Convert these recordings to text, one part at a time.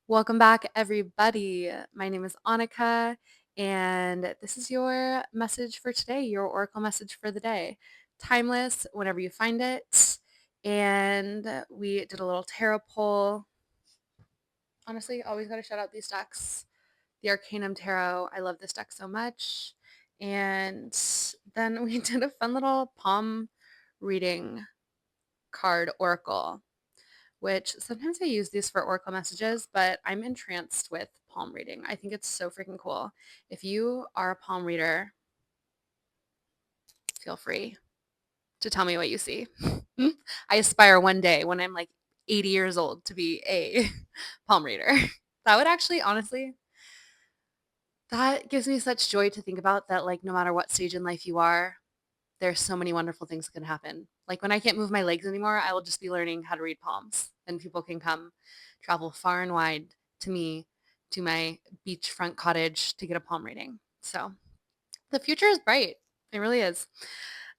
Welcome back, everybody. My name is Annika, and this is your message for today, your oracle message for the day. Timeless whenever you find it. And we did a little tarot poll. Honestly, always got to shout out these decks. The Arcanum Tarot. I love this deck so much. And then we did a fun little palm reading card oracle, which sometimes I use these for oracle messages, but I'm entranced with palm reading. I think it's so freaking cool. If you are a palm reader, feel free to tell me what you see. I aspire one day when I'm like 80 years old to be a palm reader. That would actually, honestly, that gives me such joy to think about that, like, no matter what stage in life you are, there's so many wonderful things that can happen. Like when I can't move my legs anymore, I will just be learning how to read palms, and people can come travel far and wide to me, to my beachfront cottage to get a palm reading. So the future is bright. It really is.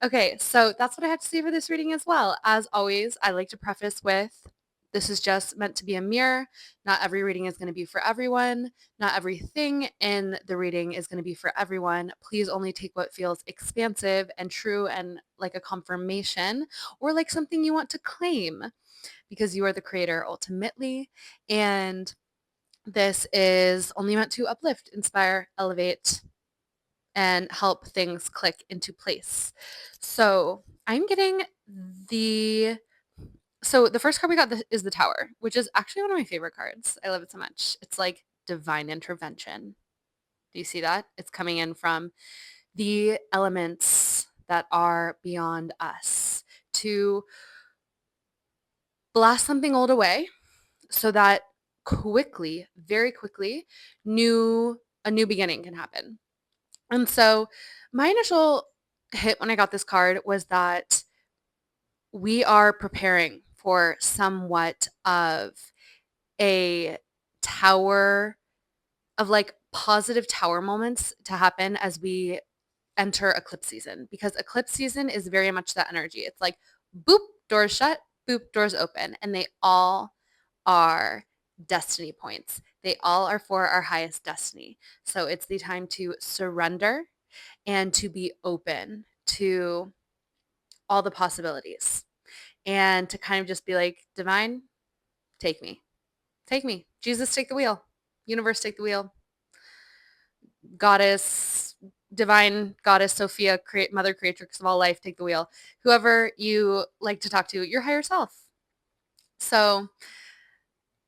Okay, so that's what I have to say for this reading as well. As always, I like to preface with this is just meant to be a mirror. Not every reading is going to be for everyone. Not everything in the reading is going to be for everyone. Please only take what feels expansive and true and like a confirmation or like something you want to claim because you are the creator ultimately. And this is only meant to uplift, inspire, elevate, and help things click into place. So I'm getting the the first card we got is the Tower, which is actually one of my favorite cards. I love it so much. It's like divine intervention. Do you see that? It's coming in from the elements that are beyond us to blast something old away so that quickly, very quickly, a new beginning can happen. And so my initial hit when I got this card was that we are preparing for somewhat of a tower of like positive tower moments to happen as we enter eclipse season, because eclipse season is very much that energy. It's like boop, doors shut, boop, doors open, and they all are destiny points. They all are for our highest destiny. So it's the time to surrender and to be open to all the possibilities and to kind of just be like, divine, take me. Take me. Jesus, take the wheel. Universe, take the wheel. Goddess, divine goddess Sophia, mother creatrix of all life, take the wheel. Whoever you like to talk to, your higher self. So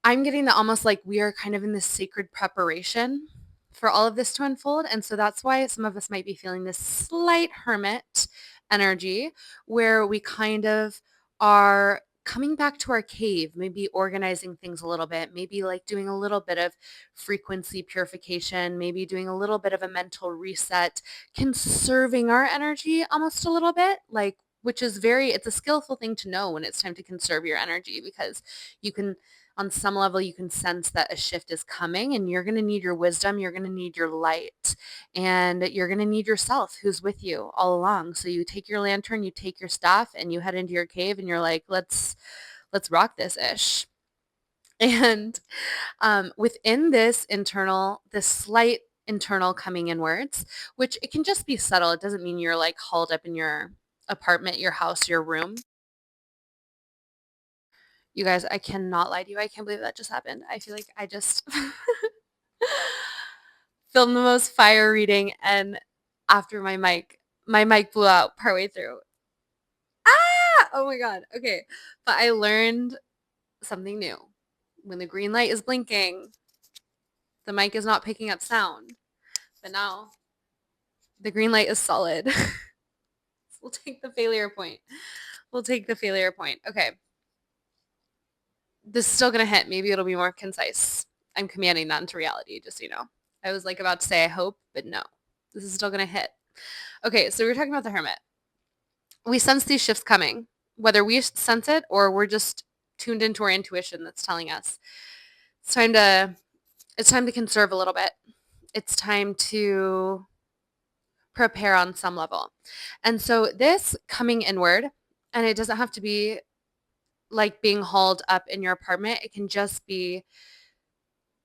I'm getting that almost like we are kind of in this sacred preparation for all of this to unfold. And so that's why some of us might be feeling this slight hermit energy where we kind of are coming back to our cave, maybe organizing things a little bit, maybe like doing a little bit of frequency purification, maybe doing a little bit of a mental reset, conserving our energy almost a little bit, like, which is it's a skillful thing to know when it's time to conserve your energy, because you can, on some level, you can sense that a shift is coming and you're going to need your wisdom, you're going to need your light, and you're going to need yourself who's with you all along. So you take your lantern, you take your staff, and you head into your cave and you're like, let's rock this ish. And within this slight internal coming inwards, which it can just be subtle. It doesn't mean you're like hauled up in your apartment, your house, your room. You guys, I cannot lie to you. I can't believe that just happened. I feel like I just filmed the most fire reading, and after my mic blew out partway through. Ah! Oh my god. Okay. But I learned something new. When the green light is blinking, the mic is not picking up sound. But now the green light is solid. We'll take the failure point. We'll take the failure point. Okay. This is still going to hit. Maybe it'll be more concise. I'm commanding that into reality, just so you know. I was like about to say I hope, but no. This is still going to hit. Okay, so we were talking about the hermit. We sense these shifts coming, whether we sense it or we're just tuned into our intuition that's telling us it's time to conserve a little bit. It's time to prepare on some level. And so this coming inward, and it doesn't have to be like being hauled up in your apartment. It can just be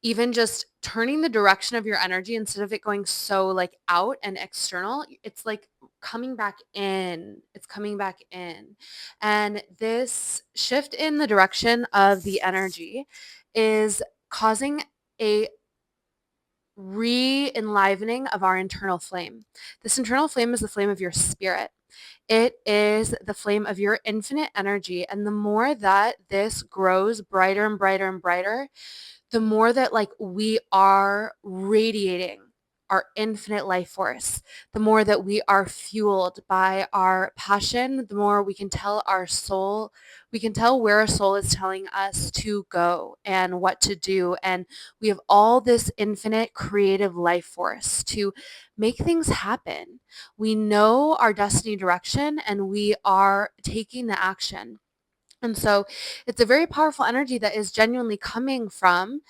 even just turning the direction of your energy instead of it going so like out and external, it's like coming back in. It's coming back in. And this shift in the direction of the energy is causing a re-enlivening of our internal flame. This internal flame is the flame of your spirit. It is the flame of your infinite energy. And the more that this grows brighter and brighter and brighter, the more that like we are radiating our infinite life force, the more that we are fueled by our passion, the more we can tell our soul, we can tell where our soul is telling us to go and what to do. And we have all this infinite creative life force to make things happen. We know our destiny direction and we are taking the action. And so it's a very powerful energy that is genuinely coming from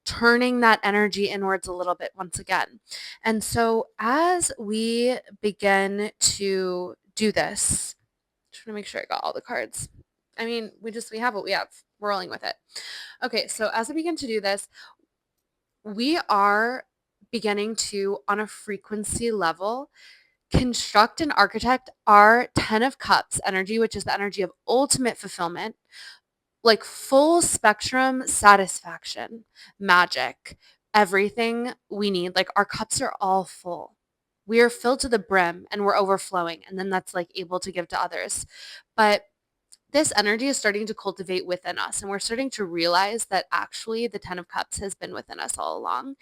turning that energy inwards a little bit once again. And so as we begin to do this, just want to make sure I got all the cards. I mean, we have what we have. We're rolling with it. Okay, so as we begin to do this, we are beginning to, on a frequency level, construct and architect our 10 of Cups energy, which is the energy of ultimate fulfillment, like full spectrum satisfaction, magic, everything we need. Like our cups are all full. We are filled to the brim and we're overflowing. And then that's like able to give to others. But this energy is starting to cultivate within us. And we're starting to realize that actually the 10 of Cups has been within us all along.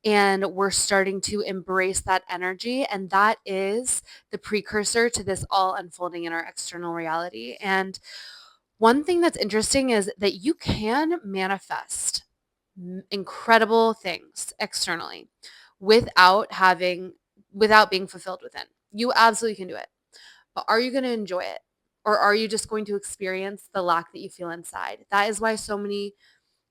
And we're starting to embrace that energy. And that is the precursor to this all unfolding in our external reality. And one thing that's interesting is that you can manifest incredible things externally without being fulfilled within. You absolutely can do it. But are you going to enjoy it? Or are you just going to experience the lack that you feel inside? That is why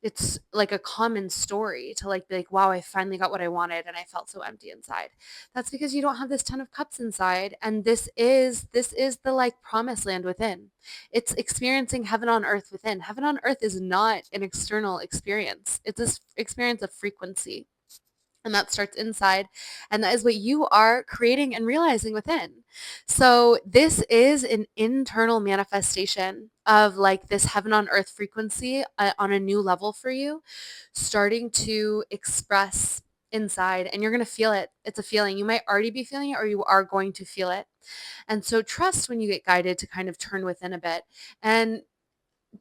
it's like a common story to like be like, wow, I finally got what I wanted and I felt so empty inside. That's because you don't have this 10 of Cups inside. And this is the like promised land within. It's experiencing heaven on earth within. Heaven on earth is not an external experience. It's this experience of frequency. And that starts inside. And that is what you are creating and realizing within. So this is an internal manifestation of like this heaven on earth frequency on a new level for you, starting to express inside. And you're going to feel it. It's a feeling. You might already be feeling it or you are going to feel it. And so trust when you get guided to kind of turn within a bit. And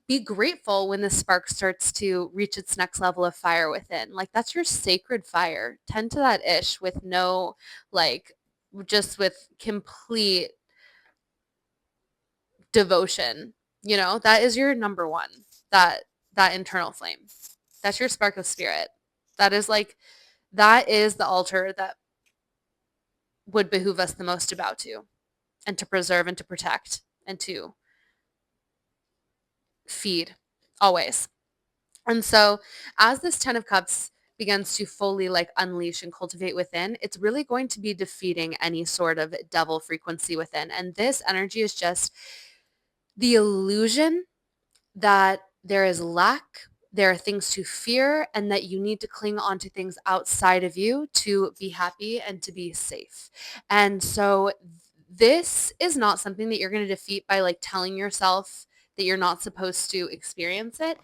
be grateful when the spark starts to reach its next level of fire within. Like that's your sacred fire. Tend to that ish with no, like, just with complete devotion. You know, that is your number one. That internal flame. That's your spark of spirit. That is like, that is the altar that would behoove us the most about to, and to preserve and to protect and to feed always. And so as this 10 of Cups begins to fully like unleash and cultivate within, it's really going to be defeating any sort of devil frequency within. And this energy is just the illusion that there is lack, there are things to fear, and that you need to cling on to things outside of you to be happy and to be safe. And so this is not something that you're going to defeat by like telling yourself that you're not supposed to experience it.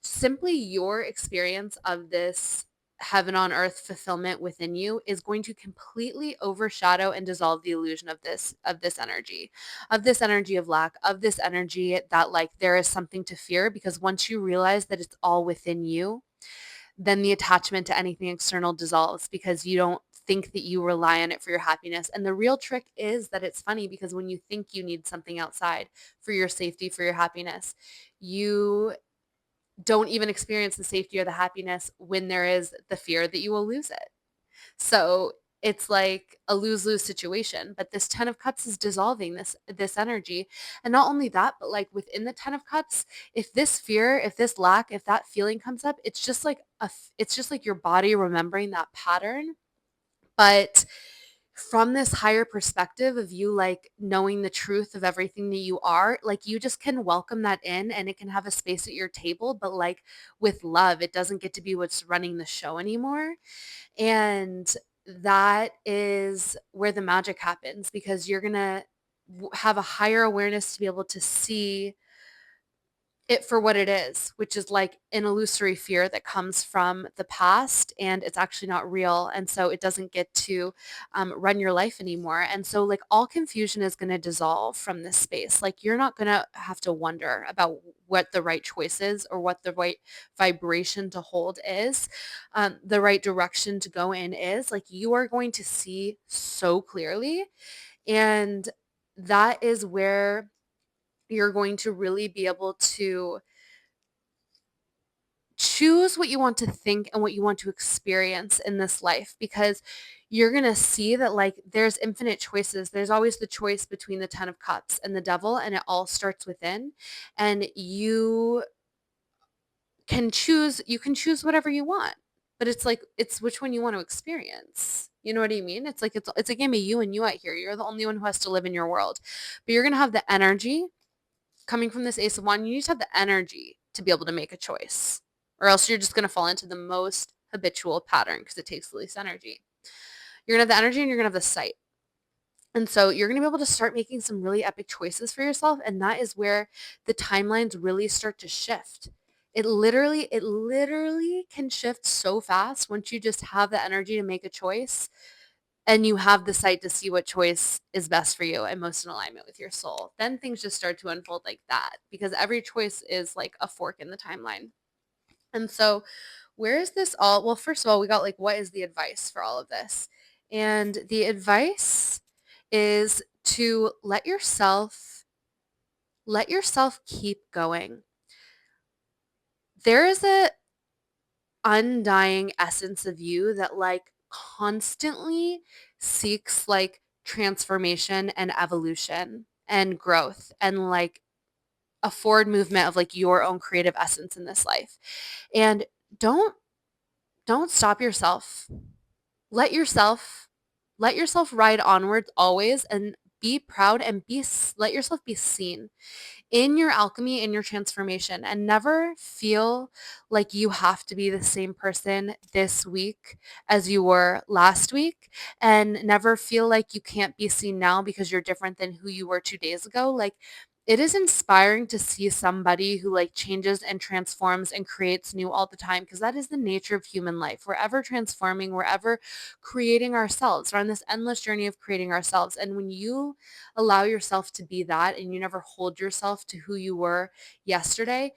Simply your experience of this heaven on earth fulfillment within you is going to completely overshadow and dissolve the illusion of this energy of lack, of this energy that like there is something to fear, because once you realize that it's all within you, then the attachment to anything external dissolves because you don't think that you rely on it for your happiness. And the real trick is that it's funny because when you think you need something outside for your safety, for your happiness, you don't even experience the safety or the happiness when there is the fear that you will lose it. So it's like a lose-lose situation. But this 10 of Cups is dissolving this energy. And not only that, but like within the 10 of Cups, if this fear, if this lack, if that feeling comes up, it's just like your body remembering that pattern. But from this higher perspective of you like knowing the truth of everything that you are, like you just can welcome that in and it can have a space at your table, but like with love, it doesn't get to be what's running the show anymore. And that is where the magic happens because you're going to have a higher awareness to be able to see it for what it is, which is like an illusory fear that comes from the past and it's actually not real. And so it doesn't get to run your life anymore. And so, like, all confusion is going to dissolve from this space. Like, you're not going to have to wonder about what the right choice is or what the right vibration to hold is, the right direction to go in is. Like, you are going to see so clearly. And that is where you're going to really be able to choose what you want to think and what you want to experience in this life because you're going to see that like there's infinite choices. There's always the choice between the 10 of cups and the devil and it all starts within and you can choose whatever you want. But it's like it's which one you want to experience. You know what I mean? It's like it's a game of you and you out here. You're the only one who has to live in your world. But you're going to have the energy coming from this ace of wand. You need to have the energy to be able to make a choice or else you're just going to fall into the most habitual pattern because it takes the least energy. You're going to have the energy and you're going to have the sight. And so you're going to be able to start making some really epic choices for yourself. And that is where the timelines really start to shift. It literally can shift so fast once you just have the energy to make a choice and you have the sight to see what choice is best for you and most in alignment with your soul. Then things just start to unfold like that because every choice is like a fork in the timeline. And so, where is this all? Well, first of all, we got like, what is the advice for all of this? And the advice is to let yourself keep going. There is a undying essence of you that like constantly seeks like transformation and evolution and growth and like a forward movement of like your own creative essence in this life. And don't don't stop yourself. Let yourself let yourself ride onwards always and be proud and let yourself be seen in your alchemy, in your transformation, and never feel like you have to be the same person this week as you were last week, and never feel like you can't be seen now because you're different than who you were 2 days ago. Like, it is inspiring to see somebody who like changes and transforms and creates new all the time because that is the nature of human life. We're ever transforming, we're ever creating ourselves. We're on this endless journey of creating ourselves. And when you allow yourself to be that and you never hold yourself to who you were yesterday,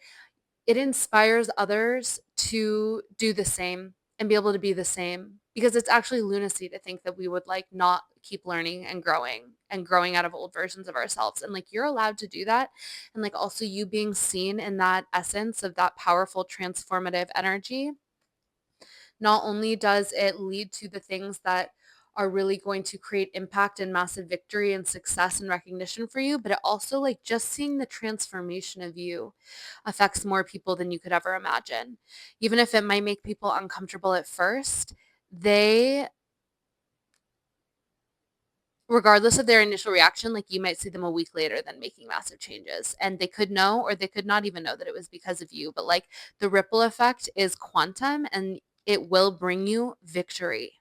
it inspires others to do the same and be able to be the same because it's actually lunacy to think that we would like not keep learning and growing out of old versions of ourselves. And like you're allowed to do that. And like also you being seen in that essence of that powerful transformative energy, not only does it lead to the things that are really going to create impact and massive victory and success and recognition for you, but it also like just seeing the transformation of you affects more people than you could ever imagine. Even if it might make people uncomfortable at first, they regardless of their initial reaction, like you might see them a week later then making massive changes. And they could know or they could not even know that it was because of you. But like the ripple effect is quantum and it will bring you victory.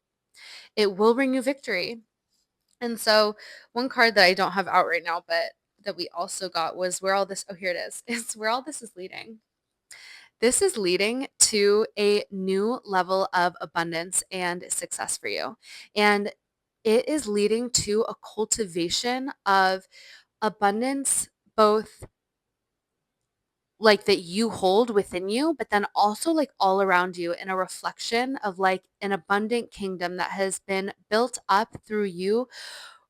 It will bring you victory. And so one card that I don't have out right now, but that we also got was where all this, oh, here it is. It's where all this is leading. This is leading to a new level of abundance and success for you. And it is leading to a cultivation of abundance, both like that you hold within you, but then also like all around you in a reflection of like an abundant kingdom that has been built up through you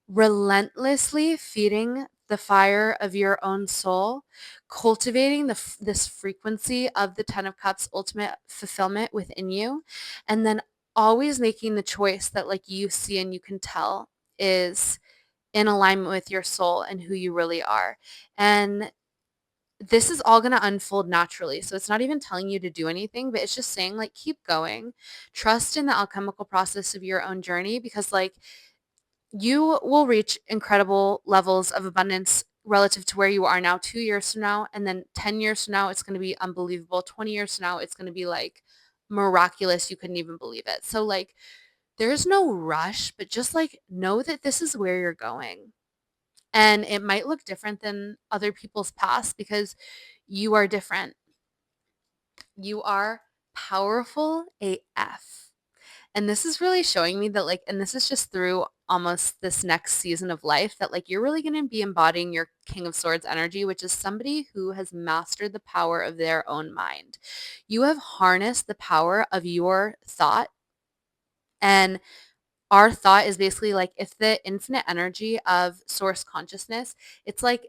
relentlessly feeding the fire of your own soul, cultivating this frequency of the 10 of cups ultimate fulfillment within you, and then always making the choice that like you see and you can tell is in alignment with your soul and who you really are. And this is all going to unfold naturally. So it's not even telling you to do anything, but it's just saying like keep going. Trust in the alchemical process of your own journey because like You will reach incredible levels of abundance relative to where you are now 2 years from now. And then 10 years from now, it's going to be unbelievable. 20 years from now, it's going to be like miraculous. You couldn't even believe it. So, like, there's no rush, but just like know that this is where you're going. And it might look different than other people's past because you are different. You are powerful AF. And this is really showing me that, like, and this is just through almost this next season of life, that like you're really going to be embodying your King of Swords energy, which is somebody who has mastered the power of their own mind. You have harnessed the power of your thought, and our thought is basically like if the infinite energy of source consciousness, it's like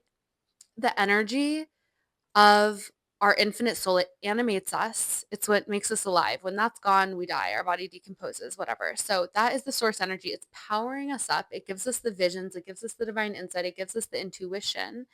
the energy of our infinite soul. It animates us. It's what makes us alive. When that's gone, we die. Our body decomposes, whatever. So that is the source energy. It's powering us up. It gives us the visions. It gives us the divine insight. It gives us the intuition.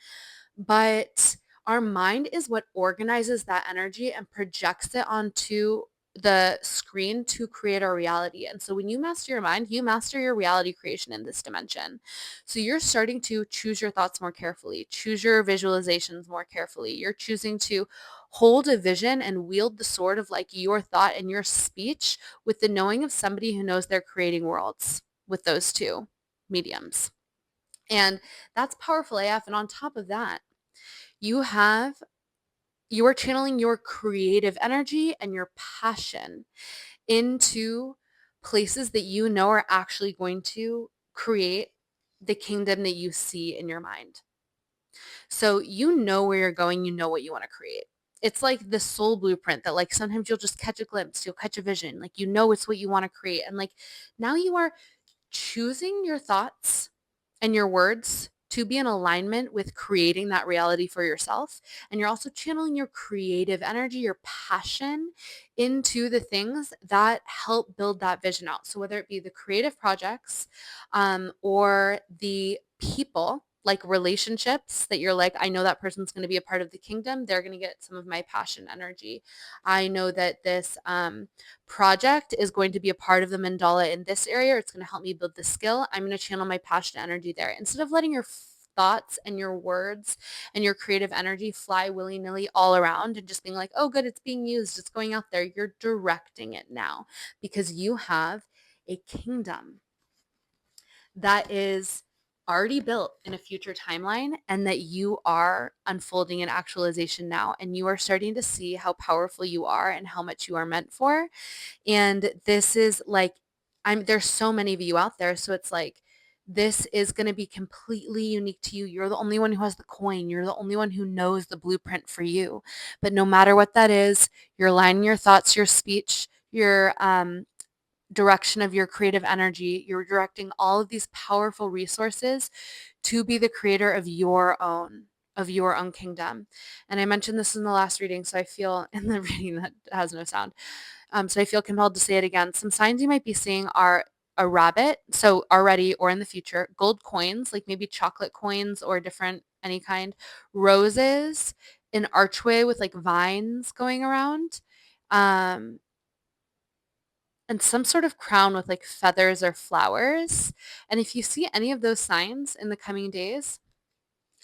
But our mind is what organizes that energy and projects it onto the screen to create our reality. And so when you master your mind, you master your reality creation in this dimension. So you're starting to choose your thoughts more carefully, choose your visualizations more carefully. You're choosing to hold a vision and wield the sword of like your thought and your speech with the knowing of somebody who knows they're creating worlds with those two mediums. And that's powerful AF. And on top of that, you have you are channeling your creative energy and your passion into places that you know are actually going to create the kingdom that you see in your mind. So you know where you're going, you know what you want to create. It's like the soul blueprint that like sometimes you'll just catch a glimpse, you'll catch a vision, like you know it's what you want to create. And like now you are choosing your thoughts and your words to be in alignment with creating that reality for yourself. And you're also channeling your creative energy, your passion into the things that help build that vision out. So whether it be the creative projects or the people, like relationships that you're like, I know that person's going to be a part of the kingdom. They're going to get some of my passion energy. I know that this project is going to be a part of the mandala in this area. It's going to help me build the skill. I'm going to channel my passion energy there. Instead of letting your thoughts and your words and your creative energy fly willy-nilly all around and just being like, oh, good, it's being used, it's going out there. You're directing it now because you have a kingdom that is already built in a future timeline and that you are unfolding in actualization now. And you are starting to see how powerful you are and how much you are meant for. And this is like, there's so many of you out there. So it's like, this is going to be completely unique to you. You're the only one who has the coin. You're the only one who knows the blueprint for you. But no matter what that is, you're aligning your thoughts, your speech, your direction of your creative energy. You're directing all of these powerful resources to be the creator of your own kingdom. And I mentioned this in the last reading, so I feel in the reading that has no sound. So I feel compelled to say it again. Some signs you might be seeing are a rabbit, so already or in the future, gold coins, like maybe chocolate coins or different any kind, roses, an archway with like vines going around, um, and some sort of crown with like feathers or flowers. And if you see any of those signs in the coming days,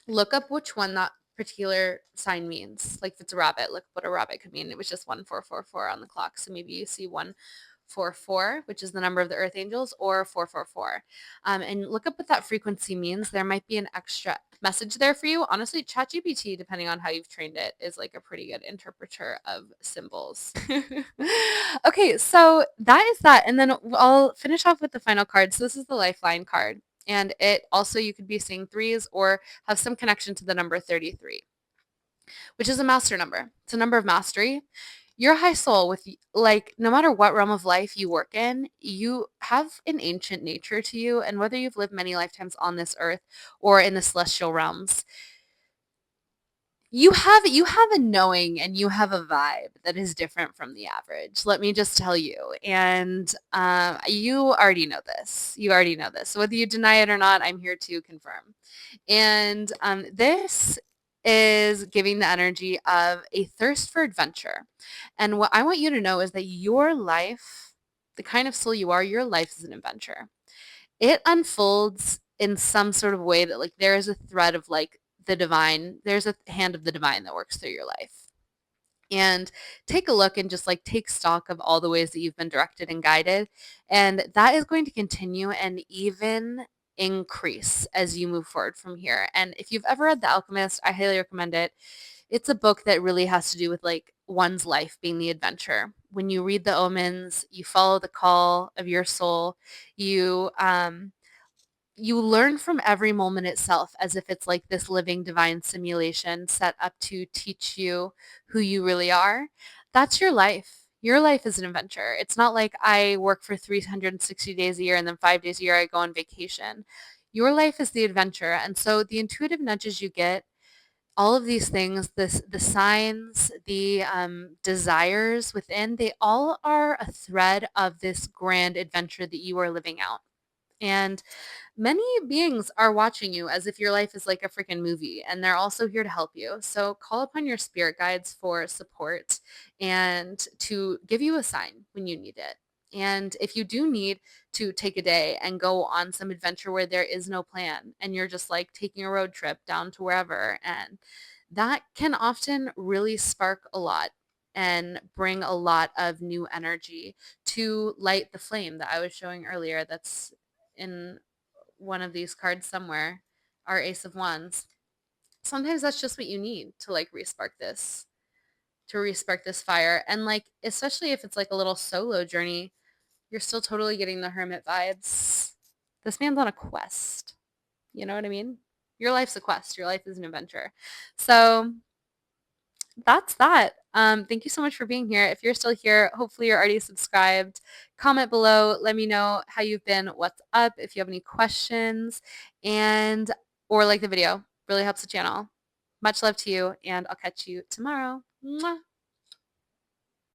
look up which one that particular sign means. Like if it's a rabbit, look what a rabbit could mean. It was just 1444 on the clock. So maybe you see 144, which is the number of the earth angels, or 444. And look up what that frequency means. There might be an extra message there for you. Honestly, ChatGPT, depending on how you've trained it, is like a pretty good interpreter of symbols. Okay, so that is that. And then I'll finish off with the final card. So this is the lifeline card. And it also, you could be seeing threes or have some connection to the number 33, which is a master number. It's a number of mastery. You're a high soul with like, no matter what realm of life you work in, you have an ancient nature to you. And whether you've lived many lifetimes on this earth or in the celestial realms, you have a knowing and you have a vibe that is different from the average. Let me just tell you. And you already know this. You already know this. So whether you deny it or not, I'm here to confirm. And this is giving the energy of a thirst for adventure. And what I want you to know is that your life, the kind of soul you are, your life is an adventure. it unfolds in some sort of way that, like, there is a thread of, like, the divine, there's a hand of the divine that works through your life. And take a look and just, like, take stock of all the ways that you've been directed and guided, and that is going to continue and even increase as you move forward from here. And if you've ever read The Alchemist, I highly recommend it. It's a book that really has to do with, like, one's life being the adventure. When you read the omens, you follow the call of your soul, you, you learn from every moment itself as if it's like this living divine simulation set up to teach you who you really are. That's your life. Your life is an adventure. It's not like I work for 360 days a year and then 5 days a year I go on vacation. Your life is the adventure. And so the intuitive nudges you get, all of these things, the signs, the desires within, they all are a thread of this grand adventure that you are living out. And many beings are watching you as if your life is like a freaking movie, and they're also here to help you. So call upon your spirit guides for support and to give you a sign when you need it. And if you do need to take a day and go on some adventure where there is no plan and you're just like taking a road trip down to wherever, and that can often really spark a lot and bring a lot of new energy to light the flame that I was showing earlier, that's in one of these cards somewhere, our Ace of Wands. Sometimes that's just what you need to, like, respark this fire. And, like, especially if it's like a little solo journey, you're still totally getting the hermit vibes. This man's on a quest. You know what I mean? Your life's a quest. Your life is an adventure. So that's that. Thank you so much for being here. If you're still here, hopefully you're already subscribed. Comment below. Let me know how you've been, what's up, if you have any questions, and or like the video. Really helps the channel. Much love to you, and I'll catch you tomorrow. Mwah.